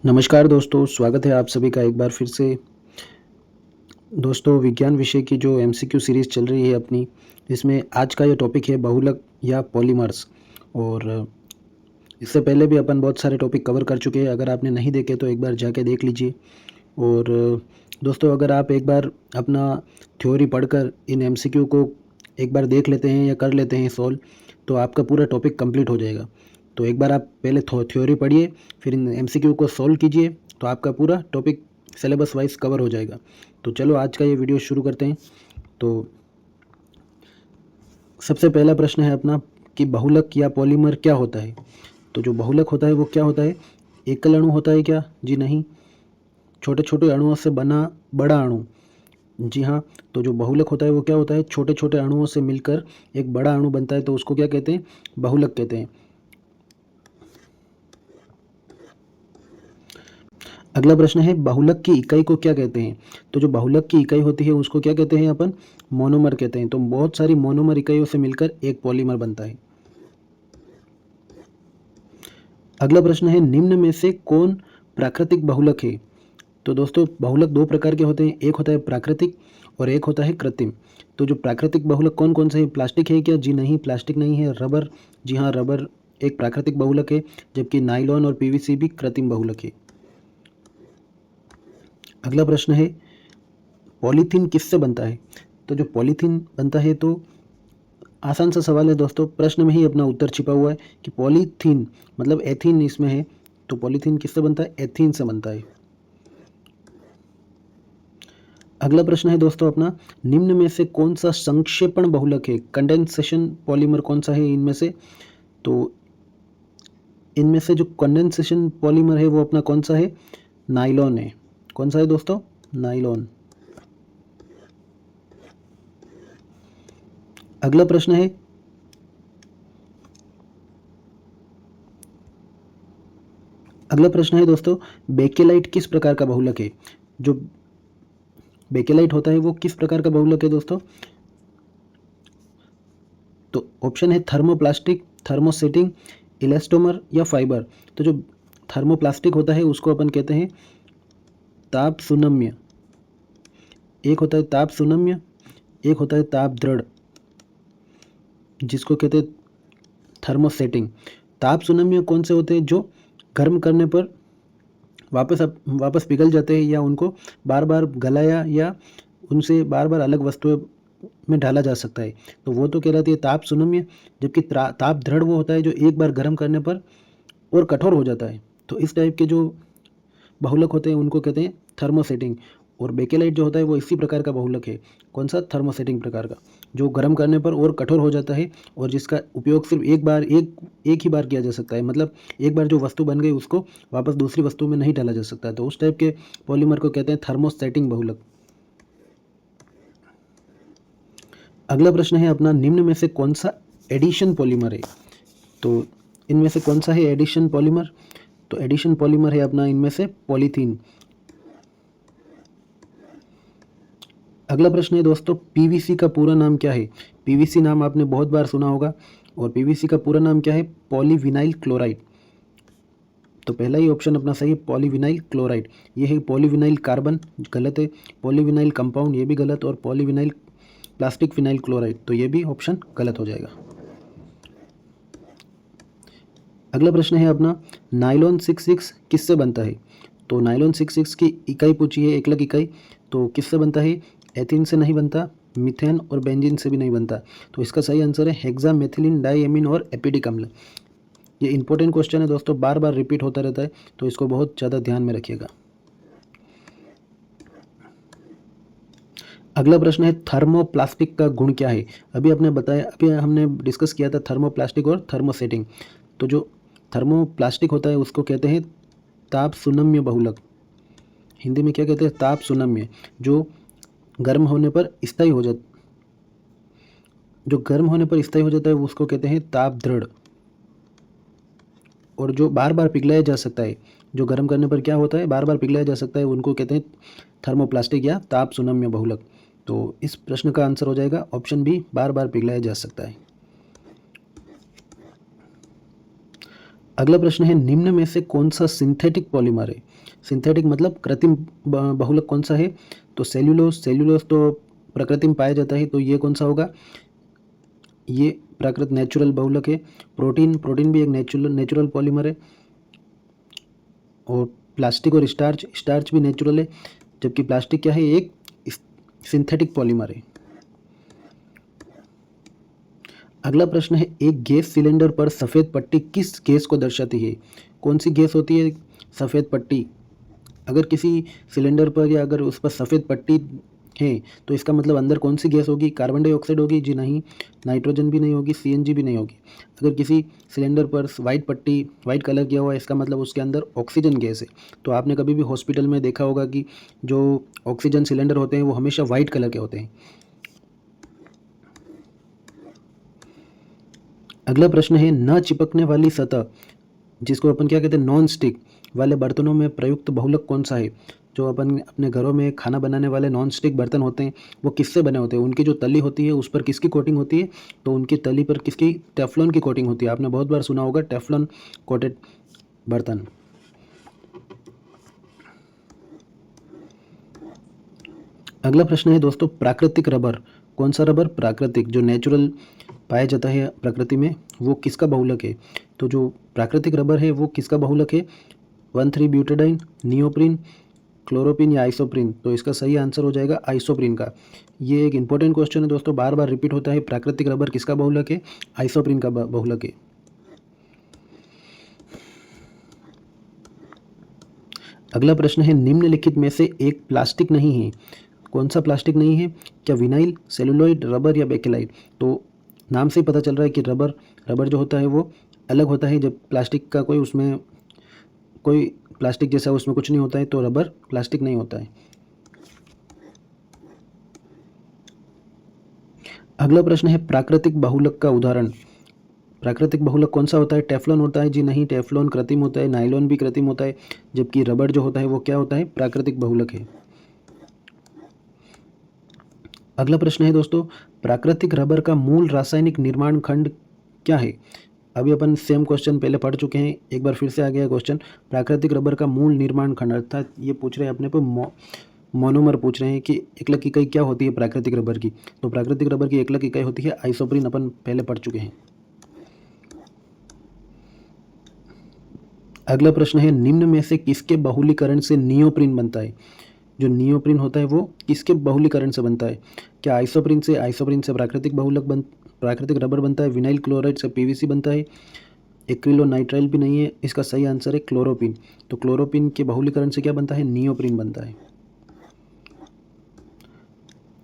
नमस्कार दोस्तों, स्वागत है आप सभी का एक बार फिर से। दोस्तों, विज्ञान विषय की जो एमसीक्यू सीरीज़ चल रही है अपनी, इसमें आज का ये टॉपिक है बहुलक या पॉलीमर्स। और इससे पहले भी अपन बहुत सारे टॉपिक कवर कर चुके हैं। अगर आपने नहीं देखे तो एक बार जाके देख लीजिए। और दोस्तों, अगर आप एक बार अपना थ्योरी पढ़कर इन एमसीक्यू को एक बार देख लेते हैं या कर लेते हैं सॉल्व, तो आपका पूरा टॉपिक कंप्लीट हो जाएगा। तो एक बार आप पहले थ्योरी पढ़िए, फिर इन एमसीक्यू को सॉल्व कीजिए, तो आपका पूरा टॉपिक सिलेबस वाइज कवर हो जाएगा। तो चलो आज का ये वीडियो शुरू करते हैं। तो सबसे पहला प्रश्न है अपना कि बहुलक या पॉलीमर क्या होता है। तो जो बहुलक होता है वो क्या होता है? एकल अणु होता है क्या? जी नहीं। छोटे छोटे अणुओं से बना बड़ा अणु? जी हाँ। तो जो बहुलक होता है वो क्या होता है? छोटे छोटे अणुओं से मिलकर एक बड़ा अणु बनता है, तो उसको क्या कहते हैं? बहुलक कहते हैं। अगला प्रश्न है बहुलक की इकाई को क्या कहते हैं। तो जो बहुलक की इकाई होती है उसको क्या कहते हैं? अपन मोनोमर कहते हैं। तो बहुत सारी मोनोमर इकाइयों से मिलकर एक पॉलीमर बनता है। अगला प्रश्न है निम्न में से कौन प्राकृतिक बहुलक है। तो दोस्तों, बहुलक दो प्रकार के होते हैं, एक होता है प्राकृतिक और एक होता है कृत्रिम। तो जो प्राकृतिक बहुलक कौन कौन से है? प्लास्टिक है क्या? जी नहीं, प्लास्टिक नहीं है। रबर? जी हाँ, रबर एक प्राकृतिक बहुलक है, जबकि नाइलॉन और पीवीसी भी कृत्रिम बहुलक है। अगला प्रश्न है पॉलीथीन किससे बनता है। तो जो पॉलीथीन बनता है, तो आसान सा सवाल है दोस्तों, प्रश्न में ही अपना उत्तर छिपा हुआ है कि पॉलीथीन मतलब एथीन इसमें है। तो पॉलीथीन किससे बनता है? एथीन से बनता है। अगला प्रश्न है दोस्तों अपना, निम्न में से कौन सा संक्षेपण बहुलक है? कंडेंसेशन पॉलीमर कौन सा है इनमें से? तो इनमें से जो कंडेंसेशन पॉलीमर है वो अपना कौन सा है? नाइलॉन है। कौन सा है दोस्तों? नाइलॉन। अगला प्रश्न है दोस्तों, बेकेलाइट किस प्रकार का बहुलक है। जो बेकेलाइट होता है वो किस प्रकार का बहुलक है दोस्तों? तो ऑप्शन है थर्मोप्लास्टिक, थर्मोसेटिंग, इलास्टोमर या फाइबर। तो जो थर्मोप्लास्टिक होता है उसको अपन कहते हैं ताप सुनम्य। एक होता है ताप सुनम्य, एक होता है ताप दृढ़, जिसको कहते हैं थर्मोसेटिंग। ताप सुनम्य कौन से होते हैं? जो गर्म करने पर वापस पिघल जाते हैं, या उनको बार बार गलाया या उनसे बार बार अलग वस्तुएं में डाला जा सकता है, तो वो तो कहलाती है ताप सुनम्य। जबकि ताप दृढ़ वो होता है जो एक बार गर्म करने पर और कठोर हो जाता है। तो इस टाइप के जो बहुलक होते हैं उनको कहते हैं थर्मोसेटिंग। और बेकेलाइट जो होता है वो इसी प्रकार का बहुलक है। कौन सा? थर्मोसेटिंग प्रकार का, जो गर्म करने पर और कठोर हो जाता है और जिसका उपयोग सिर्फ एक ही बार किया जा सकता है। मतलब एक बार जो वस्तु बन गई उसको वापस दूसरी वस्तु में नहीं डाला जा सकता है। तो उस टाइप के पॉलीमर को कहते हैं थर्मोसेटिंग बहुलक। अगला प्रश्न है अपना, निम्न में से कौन सा एडिशन पॉलीमर है। तो इनमें से कौन सा है एडिशन पॉलीमर? तो एडिशन पॉलीमर है अपना इनमें से पॉलीथीन। अगला प्रश्न है दोस्तों, पीवीसी का पूरा नाम क्या है। पीवीसी नाम आपने बहुत बार सुना होगा, और पीवीसी का पूरा नाम क्या है? Polyvinyl chloride. तो पहला ही ऑप्शन अपना सही है, पॉलीविनाइल क्लोराइड। ये है पॉलीविनाइल कार्बन, गलत है। पॉलीविनाइल कंपाउंड, ये भी गलत। और पॉलीविनाइल प्लास्टिक फिनाइल क्लोराइड, तो ये भी ऑप्शन गलत हो जाएगा। अगला प्रश्न है अपना, नाइलॉन 66 किससे बनता है। तो नाइलॉन 66 की इकाई पूछी है, एकलक इकाई। तो किससे बनता है? एथीन से नहीं बनता, मीथेन और बेंजीन से भी नहीं बनता। तो इसका सही आंसर है हेक्सामेथिलीन डाइएमीन और एपिडिक अम्ल। ये इंपॉर्टेंट क्वेश्चन है दोस्तों, बार बार रिपीट होता रहता है, तो इसको बहुत ज़्यादा ध्यान में रखिएगा। अगला प्रश्न है थर्मोप्लास्टिक का गुण क्या है। अभी हमने डिस्कस किया था थर्मोप्लास्टिक और थर्मोसेटिंग। तो जो थर्मोप्लास्टिक होता है उसको कहते हैं ताप सुनम्य बहुलक। हिंदी में क्या कहते हैं? ताप सुनम्य। जो गर्म होने पर स्थायी हो जाता है उसको कहते हैं ताप दृढ़। और जो बार बार पिघलाया जा सकता है, जो गर्म करने पर क्या होता है, बार बार पिघलाया जा सकता है, उनको कहते हैं थर्मोप्लास्टिक या ताप सुनम्य बहुलक। तो इस प्रश्न का आंसर हो जाएगा ऑप्शन बी, बार बार पिघलाया जा सकता है। अगला प्रश्न है, निम्न में से कौन सा सिंथेटिक पॉलीमर है? सिंथेटिक मतलब कृत्रिम बहुलक कौन सा है? तो सेल्यूलोज। सेल्यूलोज तो प्रकृति में पाया जाता है, तो ये कौन सा होगा? ये प्राकृत नेचुरल बहुलक है। प्रोटीन, प्रोटीन भी एक नेचुरल पॉलीमर है। और प्लास्टिक और स्टार्च, स्टार्च भी नेचुरल है, जबकि प्लास्टिक क्या है? एक सिंथेटिक पॉलीमर है। अगला प्रश्न है, एक गैस सिलेंडर पर सफ़ेद पट्टी किस गैस को दर्शाती है? कौन सी गैस होती है सफ़ेद पट्टी? अगर किसी सिलेंडर पर या अगर उस पर सफ़ेद पट्टी है तो इसका मतलब अंदर कौन सी गैस होगी? कार्बन डाइऑक्साइड होगी? जी नहीं। नाइट्रोजन भी नहीं होगी, सीएनजी भी नहीं होगी। अगर किसी सिलेंडर पर वाइट पट्टी, वाइट कलर किया हुआ है, इसका मतलब उसके अंदर ऑक्सीजन गैस है। तो आपने कभी भी हॉस्पिटल में देखा होगा कि जो ऑक्सीजन सिलेंडर होते हैं वो हमेशा वाइट कलर के होते हैं। अगला प्रश्न है, न चिपकने वाली सतह, जिसको अपन क्या कहते हैं? नॉन स्टिक वाले बर्तनों में प्रयुक्त बहुलक कौन सा है? जो अपन अपने घरों में खाना बनाने वाले नॉन स्टिक बर्तन होते हैं वो किससे बने होते हैं? उनकी जो तली होती है उस पर किसकी कोटिंग होती है? तो उनकी तली पर किसकी? टेफ्लॉन की कोटिंग होती है। आपने बहुत बार सुना होगा टेफ्लॉन कोटेड बर्तन। अगला प्रश्न है दोस्तों, प्राकृतिक रबर, कौन सा रबर? प्राकृतिक, जो नेचुरल पाया जाता है प्रकृति में, वो किसका बहुलक है? तो जो प्राकृतिक रबर है वो किसका बहुलक है? 1,3 ब्यूटाडाइन, नियोप्रीन, क्लोरोपिन या आइसोप्रीन? तो इसका सही आंसर हो जाएगा आइसोप्रीन का। ये एक इंपॉर्टेंट क्वेश्चन है दोस्तों, बार बार रिपीट होता है। प्राकृतिक रबर किसका बहुलक है? आइसोप्रीन का बहुलक है। अगला प्रश्न है, निम्नलिखित में से एक प्लास्टिक नहीं है। कौन सा प्लास्टिक नहीं है? क्या विनाइल, सेलुलोइड, रबर या बेकेलाइट? तो नाम से ही पता चल रहा है कि रबर जो होता है वो अलग होता है, जब प्लास्टिक का कोई उसमें कोई प्लास्टिक जैसा उसमें कुछ नहीं होता है, तो रबर प्लास्टिक नहीं होता है। अगला प्रश्न है, प्राकृतिक बहुलक का उदाहरण। प्राकृतिक बहुलक कौन सा होता है? टेफ्लॉन होता है? जी नहीं, टेफ्लॉन कृत्रिम होता है। नायलॉन भी कृत्रिम होता है, जबकि रबर जो होता है वो क्या होता है? प्राकृतिक बहुलक है। अगला प्रश्न है दोस्तों, प्राकृतिक रबर का मूल रासायनिक निर्माण खंड क्या है? अभी अपन सेम क्वेश्चन पहले पढ़ चुके हैं, एक बार फिर से आ गया क्वेश्चन। प्राकृतिक रबर का मूल निर्माण खंड, अर्थात ये पूछ रहे हैं अपने को मोनोमर पूछ रहे हैं कि एकलक इकाई क्या होती है प्राकृतिक रबर की? तो प्राकृतिक रबर की एकलक इकाई होती है आइसोप्रीन, अपन पहले पढ़ चुके हैं। अगला प्रश्न है, निम्न में से किसके बहुलीकरण से नियोप्रीन बनता है? जो नियोप्रीन होता है वो किसके बहुलीकरण से बनता है? क्या आइसोप्रीन से? आइसोप्रीन से प्राकृतिक रबर बनता है। विनाइल क्लोराइड से पीवीसी बनता है। एक्रिलोनाइट्राइल भी नहीं है, इसका सही आंसर है क्लोरोपिन। तो क्लोरोपिन के बहुलीकरण से क्या बनता है? नियोप्रीन बनता है।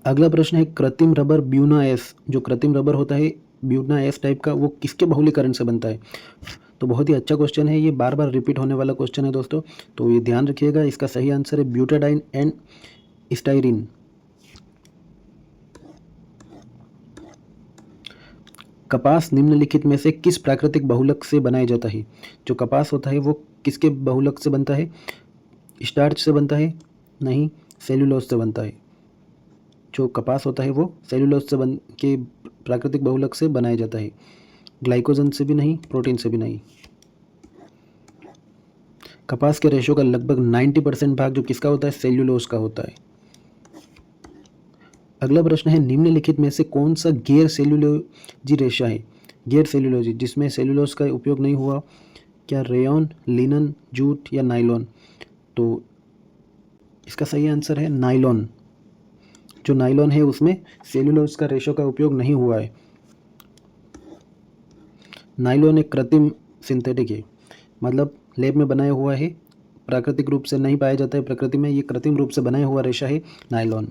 अगला प्रश्न है, कृत्रिम रबर ब्यूना एस, जो कृत्रिम रबर होता है ब्यूना एस टाइप का, वो किसके बहुलीकरण से बनता है? तो बहुत ही अच्छा क्वेश्चन है, ये बार बार रिपीट होने वाला क्वेश्चन है दोस्तों, तो ये ध्यान रखिएगा। इसका सही आंसर है ब्यूटाडाइन एंड स्टाइरिन। कपास निम्नलिखित में से किस प्राकृतिक बहुलक से बनाया जाता है? जो कपास होता है वो किसके बहुलक से बनता है? स्टार्च से बनता है? नहीं, सेल्यूलोज से बनता है। जो कपास होता है वो सेल्यूलोज से बन के प्राकृतिक बहुलक से बनाया जाता है। ग्लाइकोजन से भी नहीं, प्रोटीन से भी नहीं। कपास के रेशो का लगभग 90% भाग जो किसका होता है? सेल्यूलोज का होता है। अगला प्रश्न है, निम्नलिखित में से कौन सा गैर सेल्यूलोजी रेशा है? गैर सेल्यूलोजी, जिसमें सेल्यूलोज का उपयोग नहीं हुआ। क्या रेयॉन, लिनन, जूट या नाइलॉन? तो इसका सही आंसर है नाइलॉन। जो नाइलॉन है उसमें सेल्यूलोज का रेशो का उपयोग नहीं हुआ है। नाइलॉन एक कृत्रिम सिंथेटिक है, मतलब लैब में बनाया हुआ है, प्राकृतिक रूप से नहीं पाया जाता है प्रकृति में, ये कृत्रिम रूप से बनाया हुआ रेशा है नाइलॉन।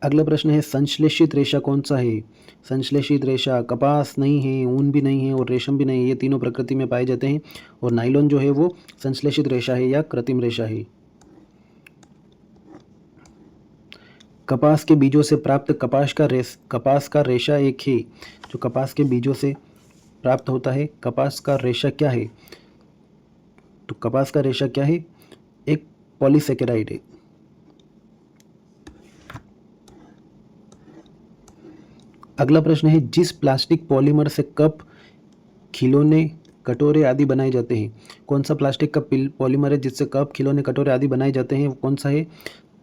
अगला प्रश्न है, संश्लेषित रेशा कौन सा है? संश्लेषित रेशा कपास नहीं है, ऊन भी नहीं है और रेशम भी नहीं है, ये तीनों प्रकृति में पाए जाते हैं, और नाइलॉन जो है वो संश्लेषित रेशा है या कृत्रिम रेशा है। कपास के बीजों से प्राप्त कपास का रेशा एक है। जो कपास के बीजों से प्राप्त होता है कपास का रेशा क्या है? तो कपास का रेशा क्या है? एक पॉलीसेकेराइड है। अगला प्रश्न है, जिस प्लास्टिक पॉलीमर से कप, खिलौने, कटोरे आदि बनाए जाते हैं। कौन सा प्लास्टिक का पॉलीमर है जिससे कप, खिलौने, कटोरे आदि बनाए जाते हैं, कौन सा है?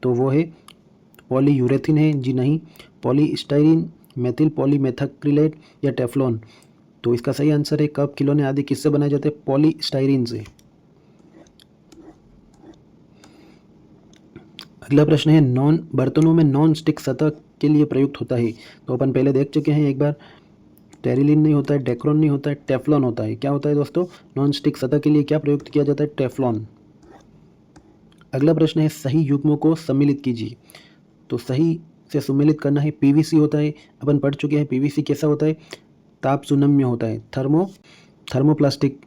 तो वो है पॉलीयूरेथीन है। जी नहीं। पॉलीस्टाइरीन, मेथिल पॉलीमेथाक्रिलेट या टेफ्लॉन? तो इसका सही आंसर है कप, खिलौने आदि किससे बनाए जाते हैं? पॉलीस्टाइरीन से। अगला प्रश्न है बर्तनों में नॉन स्टिक सतह के लिए प्रयुक्त होता है। तो अपन पहले देख चुके हैं एक बार, टेरिलिन नहीं होता है, डेक्रोन नहीं होता है, टेफ्लॉन होता है। क्या होता है दोस्तों? नॉन स्टिक सतह के लिए क्या प्रयुक्त किया जाता है? टेफ्लॉन। अगला प्रश्न है सही युग्मों को सम्मिलित कीजिए। तो सही से सम्मिलित करना है। पीवीसी होता है, अपन पढ़ चुके हैं पीवीसी कैसा होता है? ताप सुनम्य होता है, थर्मोप्लास्टिक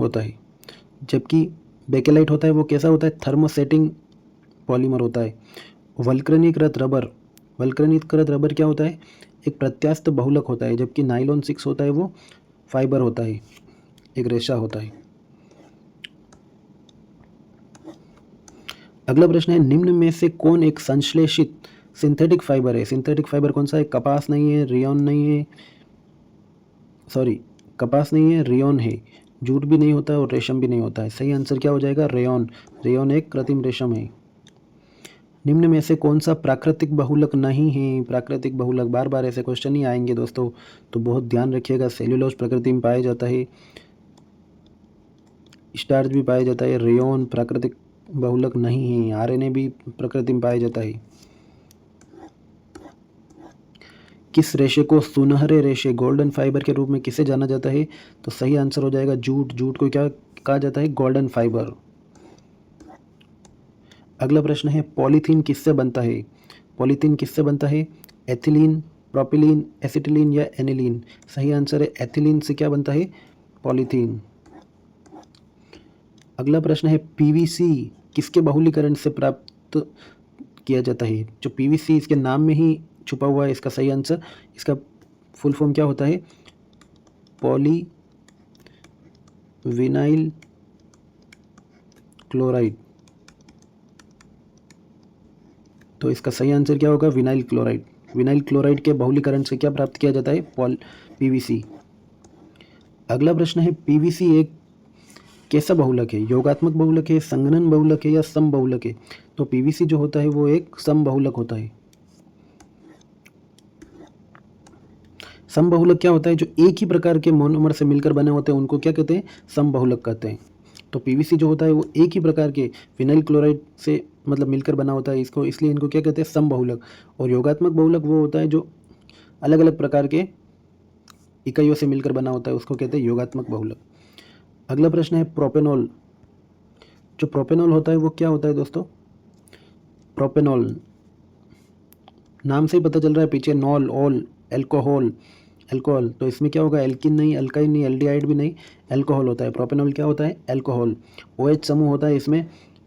होता है। जबकि बेकेलाइट होता है वो कैसा होता है? थर्मोसेटिंग पॉलीमर होता है। वल्कनीकृत रबर क्या होता है? एक प्रत्यास्थ बहुलक होता है। जबकि नाइलॉन 6 होता है वो फाइबर होता है, एक रेशा होता है। अगला प्रश्न है निम्न में से कौन एक संश्लेषित सिंथेटिक फाइबर है? सिंथेटिक फाइबर कौन सा है? कपास नहीं है, कपास नहीं है, रेयॉन है। जूट भी नहीं होता है और रेशम भी नहीं होता है। सही आंसर क्या हो जाएगा? रेयॉन एक कृत्रिम रेशम है। निम्न में से कौन सा प्राकृतिक बहुलक नहीं है? प्राकृतिक बहुलक, बार बार ऐसे क्वेश्चन ही आएंगे दोस्तों, तो बहुत ध्यान रखिएगा। सेल्यूलोज प्रकृति में पाया जाता है, स्टार्च भी पाया जाता है। रेयॉन प्राकृतिक बहुलक नहीं है। आरएनए भी प्रकृति में पाया जाता है। किस रेशे को सुनहरे रेशे, गोल्डन फाइबर के रूप में किसे जाना जाता है? तो सही आंसर हो जाएगा जूट को क्या कहा जाता है? Golden fibre. अगला प्रश्न है पॉलीथीन किससे बनता है? एथिलीन, प्रोपिलीन, एसिटिलीन या एनिलीन? सही आंसर है एथिलीन से क्या बनता है? पॉलीथीन। अगला प्रश्न है पीवीसी किसके बहुलीकरण से प्राप्त किया जाता है? जो पीवीसी इसके नाम में ही छुपा हुआ है इसका सही आंसर। इसका फुल फॉर्म क्या होता है? Poly vinyl chloride. तो इसका सही आंसर क्या होगा? विनाइल क्लोराइड के बहुलीकरण से क्या प्राप्त किया जाता है? पीवीसी। अगला प्रश्न है पीवीसी एक कैसा बहुलक है? योगात्मक बहुलक है, संघनन बहुलक है या सम बहुलक है? तो पीवीसी जो होता है वो एक सम बहुलक होता है। सम बहुलक क्या होता है? जो एक ही प्रकार के मोनोमर से मिलकर बने होते हैं उनको क्या कहते हैं? सम बहुलक कहते हैं। तो पीवीसी जो होता है वो एक ही प्रकार के विनाइल क्लोराइड से मतलब मिलकर बना होता है, इसलिए इनको क्या कहते हैं? सम बहुलक। और योगात्मक बहुलक वो होता है जो अलग अलग प्रकार के इकाइयों से मिलकर बना होता है, उसको कहते हैं योगात्मक बहुलक। अगला प्रश्न है प्रोपेनॉल। जो प्रोपेनॉल होता है वो क्या होता है दोस्तों? प्रोपेनॉल नाम से ही पता चल रहा है, पीछे नॉल, ऑल, एल्कोहल। तो इसमें क्या होगा? एल्किन नहीं, अल्काइन नहीं, एल्डिहाइड भी नहीं, एल्कोहल होता है। प्रोपेनॉल क्या होता है? एल्कोहल। OH समूह होता है इसमें,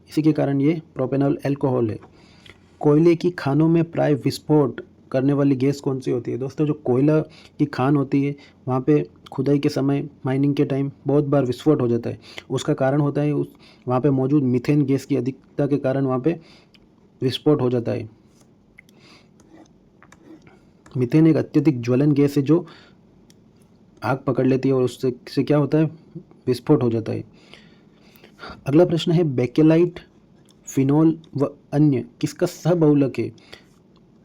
इसी के कारण ये प्रोपेनॉल एल्कोहल है। कोयले की खानों में प्राय विस्फोट करने वाली गैस कौन सी होती है? दोस्तों जो कोयला की खान होती है वहाँ पे खुदाई के समय, माइनिंग के टाइम बहुत बार विस्फोट हो जाता है। उसका कारण होता है वहाँ पे मौजूद मीथेन गैस की अधिकता के कारण वहाँ पे विस्फोट हो जाता है। मीथेन एक अत्यधिक ज्वलन गैस है जो आग पकड़ लेती है और उससे क्या होता है? विस्फोट हो जाता है। अगला प्रश्न है बेकेलाइट, फिनॉल व अन्य किसका सहबहुलक है?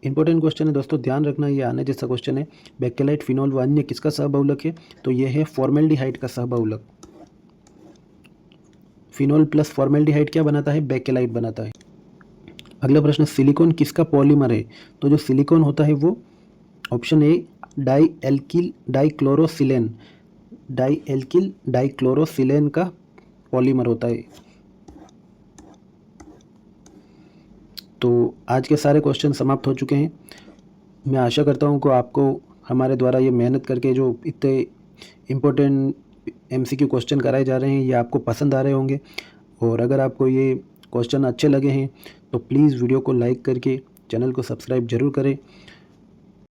इंपॉर्टेंट क्वेश्चन है दोस्तों, ध्यान रखना, ये आने जैसा क्वेश्चन है। बेकेलाइट, फिनॉल व अन्य किसका सहबहुलक है? तो ये है फॉर्मेल्डिहाइड का सहबहुलक। फिनॉल प्लस फॉर्मेल्डिहाइड क्या बनाता है? बेकेलाइट बनाता है। अगला प्रश्न सिलिकॉन किसका पॉलीमर है? तो जो सिलिकॉन होता है वो ऑप्शन ए डाइक्लोरोसिलेन का पॉलीमर होता है। तो आज के सारे क्वेश्चन समाप्त हो चुके हैं। मैं आशा करता हूँ कि आपको हमारे द्वारा ये मेहनत करके जो इतने इम्पोर्टेंट MCQ क्वेश्चन कराए जा रहे हैं ये आपको पसंद आ रहे होंगे। और अगर आपको ये क्वेश्चन अच्छे लगे हैं तो प्लीज़ वीडियो को लाइक करके चैनल को सब्सक्राइब ज़रूर करें